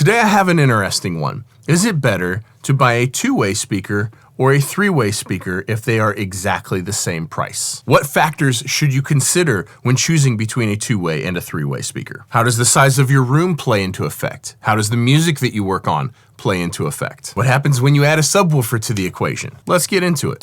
Today I have an interesting one. Is it better to buy a two-way speaker or a three-way speaker if they are exactly the same price? What factors should you consider when choosing between a two-way and a three-way speaker? How does the size of your room play into effect? How does the music that you work on play into effect? What happens when you add a subwoofer to the equation? Let's get into it.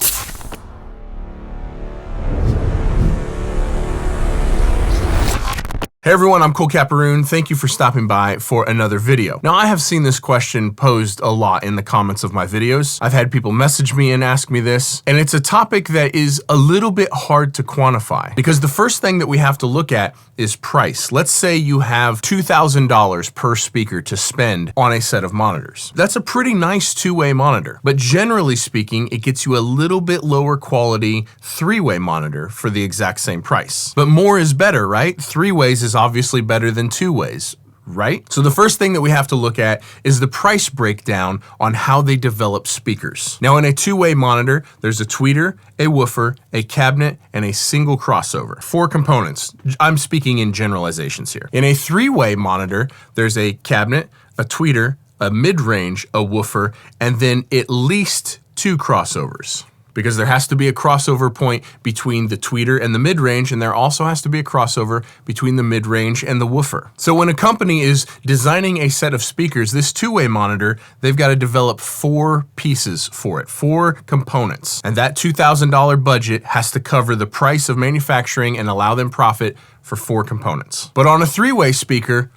Hey everyone, I'm Cole Caparoon. Thank you for stopping by for another video. Now, I have seen this question posed a lot in the comments of my videos. I've had people message me and ask me this, and it's a topic that is a little bit hard to quantify because the first thing that we have to look at is price. Let's say you have $2,000 per speaker to spend on a set of monitors. That's a pretty nice two-way monitor, but generally speaking, it gets you a little bit lower quality three-way monitor for the exact same price. But more is better, right? Three ways is obviously better than two ways, right? So the first thing that we have to look at is the price breakdown on how they develop speakers. Now, in a two-way monitor, there's a tweeter, a woofer, a cabinet, and a single crossover. 4 components. I'm speaking in generalizations here. In a three-way monitor, there's a cabinet, a tweeter, a mid-range, a woofer, and then at least 2 crossovers, because there has to be a crossover point between the tweeter and the mid-range, and there also has to be a crossover between the mid-range and the woofer. So when a company is designing a set of speakers, this two-way monitor, they've got to develop 4 pieces for it, 4 components. And that $2,000 budget has to cover the price of manufacturing and allow them profit for 4 components. But on a three-way speaker,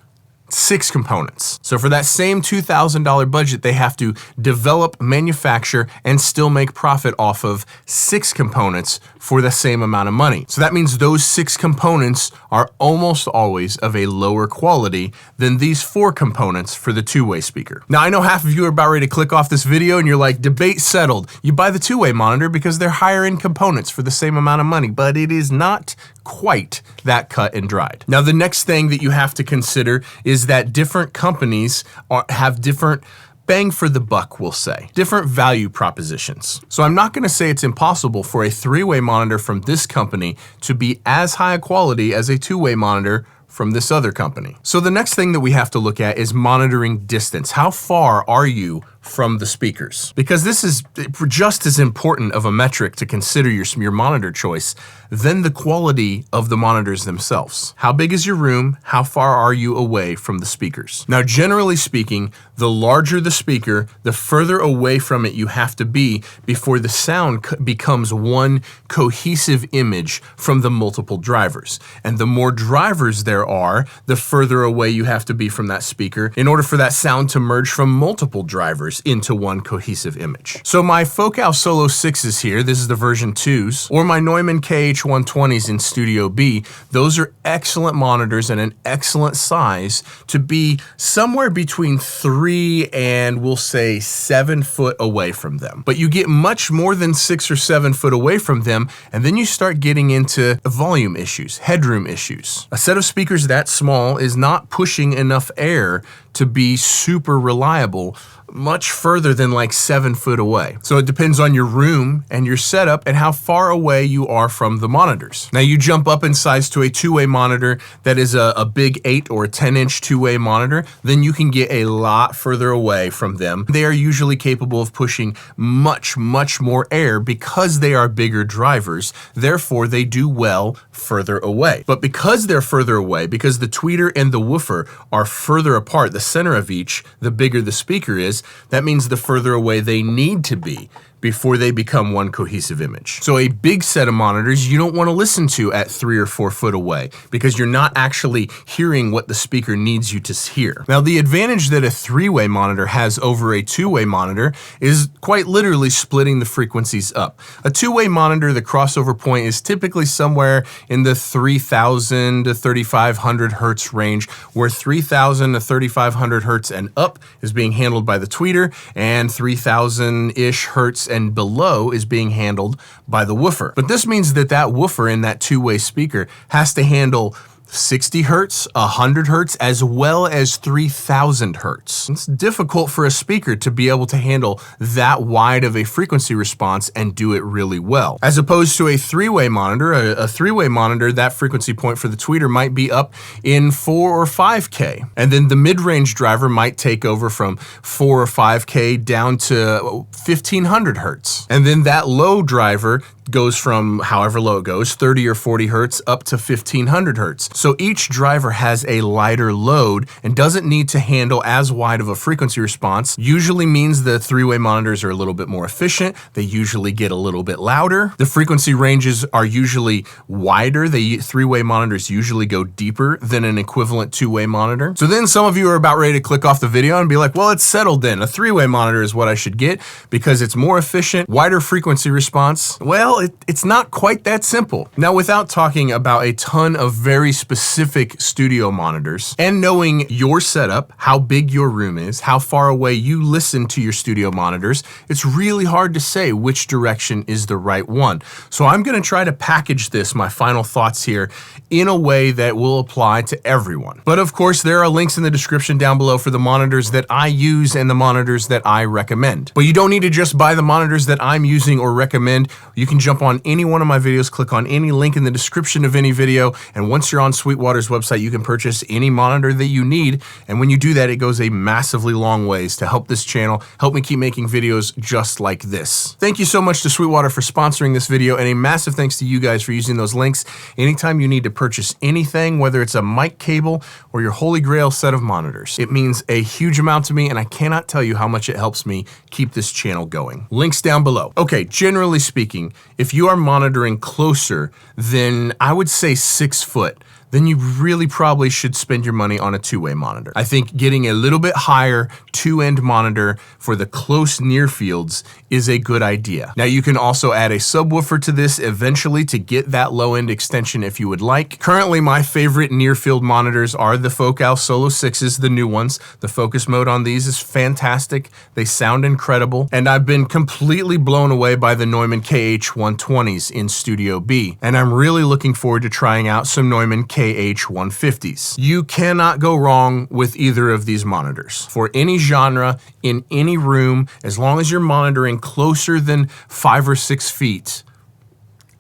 6 components. So for that same $2,000 budget, they have to develop, manufacture, and still make profit off of 6 components for the same amount of money. So that means those 6 components are almost always of a lower quality than these 4 components for the two-way speaker. Now, I know half of you are about ready to click off this video and you're like, debate settled. You buy the two-way monitor because they're higher end components for the same amount of money, but it is not quite that cut and dried. Now, the next thing that you have to consider is that different companies have different bang for the buck, we'll say, different value propositions. So I'm not going to say it's impossible for a three-way monitor from this company to be as high a quality as a two-way monitor from this other company. So the next thing that we have to look at is monitoring distance. How far are you from the speakers? Because this is just as important of a metric to consider your monitor choice than the quality of the monitors themselves. How big is your room? How far are you away from the speakers? Now, generally speaking, the larger the speaker, the further away from it you have to be before the sound becomes one cohesive image from the multiple drivers. And the more drivers there are, the further away you have to be from that speaker in order for that sound to merge from multiple drivers into one cohesive image. So my Focal Solo 6s here, this is the version 2s, or my Neumann KH120s in Studio B, those are excellent monitors and an excellent size to be somewhere between 3 and we'll say 7 foot away from them. But you get much more than 6 or 7 foot away from them, and then you start getting into volume issues, headroom issues. A set of speakers that small is not pushing enough air to be super reliable much further than like 7 foot away. So it depends on your room and your setup and how far away you are from the monitors. Now, you jump up in size to a two-way monitor that is a big 8 or a 10-inch two-way monitor, then you can get a lot further away from them. They are usually capable of pushing much, much more air because they are bigger drivers. Therefore, they do well further away. But because they're further away, because the tweeter and the woofer are further apart, the center of each, the bigger the speaker is, that means the further away they need to be before they become one cohesive image. So a big set of monitors you don't want to listen to at 3 or 4 foot away because you're not actually hearing what the speaker needs you to hear. Now, the advantage that a three-way monitor has over a two-way monitor is quite literally splitting the frequencies up. A two-way monitor, the crossover point is typically somewhere in the 3,000 to 3,500 hertz range, where 3,000 to 3,500 hertz and up is being handled by the tweeter, and 3,000-ish hertz and below is being handled by the woofer. But this means that that woofer in that two-way speaker has to handle 60 hertz, 100 hertz, as well as 3000 hertz. It's difficult for a speaker to be able to handle that wide of a frequency response and do it really well. As opposed to a three-way monitor, a three-way monitor, that frequency point for the tweeter might be up in 4 or 5K. And then the mid-range driver might take over from 4 or 5K down to 1500 hertz. And then that low driver goes from however low it goes, 30 or 40 hertz up to 1500 hertz. So each driver has a lighter load and doesn't need to handle as wide of a frequency response. Usually means the three-way monitors are a little bit more efficient. They usually get a little bit louder. The frequency ranges are usually wider. The three-way monitors usually go deeper than an equivalent two-way monitor. So then some of you are about ready to click off the video and be like, well, it's settled then. A three-way monitor is what I should get because it's more efficient, wider frequency response. Well, it's not quite that simple. Now, without talking about a ton of very specific studio monitors and knowing your setup, how big your room is, how far away you listen to your studio monitors, it's really hard to say which direction is the right one. So I'm going to try to package this, my final thoughts here, in a way that will apply to everyone. But of course, there are links in the description down below for the monitors that I use and the monitors that I recommend. But you don't need to just buy the monitors that I'm using or recommend. You can jump on any one of my videos, click on any link in the description of any video, and once you're on Sweetwater's website, you can purchase any monitor that you need. And when you do that, it goes a massively long ways to help this channel, help me keep making videos just like this. Thank you so much to Sweetwater for sponsoring this video, and a massive thanks to you guys for using those links. Anytime you need to purchase anything, whether it's a mic cable or your holy grail set of monitors, it means a huge amount to me, and I cannot tell you how much it helps me keep this channel going. Links down below. Okay, generally speaking, if you are monitoring closer than, I would say, 6 foot, then you really probably should spend your money on a two-way monitor. I think getting a little bit higher two-end monitor for the close near fields is a good idea. Now you can also add a subwoofer to this eventually to get that low-end extension if you would like. Currently, my favorite near field monitors are the Focal Solo 6s, the new ones. The focus mode on these is fantastic. They sound incredible. And I've been completely blown away by the Neumann KH120s in Studio B. And I'm really looking forward to trying out some Neumann KH150s. You cannot go wrong with either of these monitors. For any genre, in any room, as long as you're monitoring closer than 5 or 6 feet,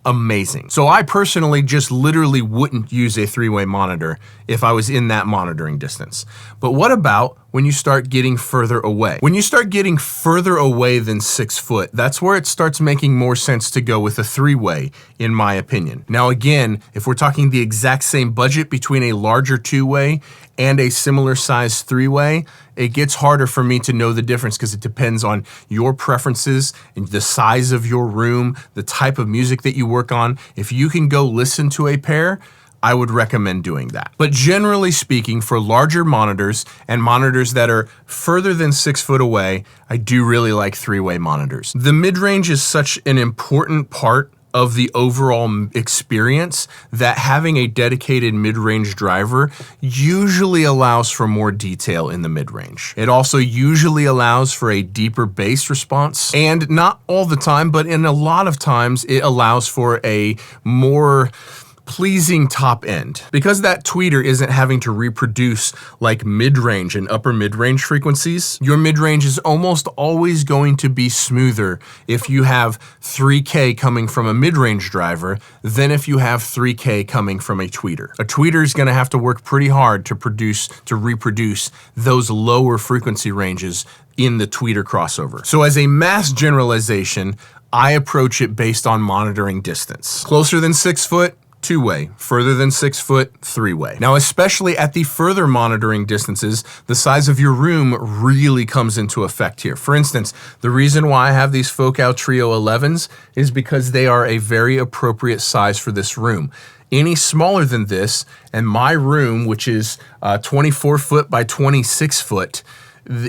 amazing. So I personally just literally wouldn't use a three-way monitor if I was in that monitoring distance. But what about when you start getting further away? When you start getting further away than 6 foot, that's where it starts making more sense to go with a three-way, in my opinion. Now again, if we're talking the exact same budget between a larger two-way and a similar size three-way, it gets harder for me to know the difference because it depends on your preferences and the size of your room, the type of music that you work on. If you can go listen to a pair, I would recommend doing that. But generally speaking, for larger monitors and monitors that are further than 6 foot away, I do really like three-way monitors. The mid-range is such an important part of the overall experience that having a dedicated mid-range driver usually allows for more detail in the mid-range. It also usually allows for a deeper bass response, and not all the time, but in a lot of times it allows for a more pleasing top end. Because that tweeter isn't having to reproduce like mid-range and upper mid-range frequencies, your mid-range is almost always going to be smoother if you have 3K coming from a mid-range driver than if you have 3K coming from a tweeter. A tweeter is going to have to work pretty hard to reproduce those lower frequency ranges in the tweeter crossover. So as a mass generalization, I approach it based on monitoring distance. Closer than 6 foot, two-way, further than 6 foot, three-way. Now, especially at the further monitoring distances, the size of your room really comes into effect here. For instance, the reason why I have these Focal Trio 11s is because they are a very appropriate size for this room. Any smaller than this, and my room, which is 24 foot by 26 foot,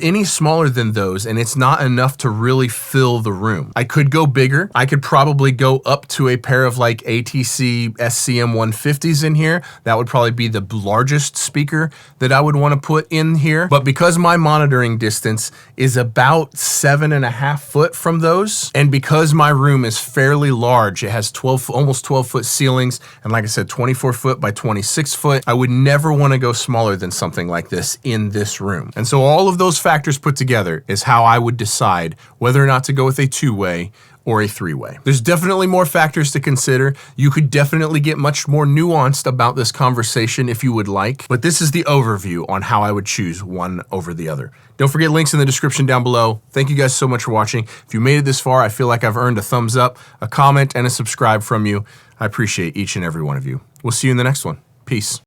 any smaller than those, and it's not enough to really fill the room. I could go bigger. I could probably go up to a pair of like ATC SCM 150s in here. That would probably be the largest speaker that I would want to put in here. But because my monitoring distance is about 7.5 foot from those, and because my room is fairly large, it has almost 12 foot ceilings, and like I said, 24 foot by 26 foot, I would never want to go smaller than something like this in this room. And so all of those factors put together is how I would decide whether or not to go with a 2-way or a 3-way. There's definitely more factors to consider. You could definitely get much more nuanced about this conversation if you would like, but this is the overview on how I would choose one over the other. Don't forget links in the description down below. Thank you guys so much for watching. If you made it this far, I feel like I've earned a thumbs up, a comment, and a subscribe from you. I appreciate each and every one of you. We'll see you in the next one. Peace.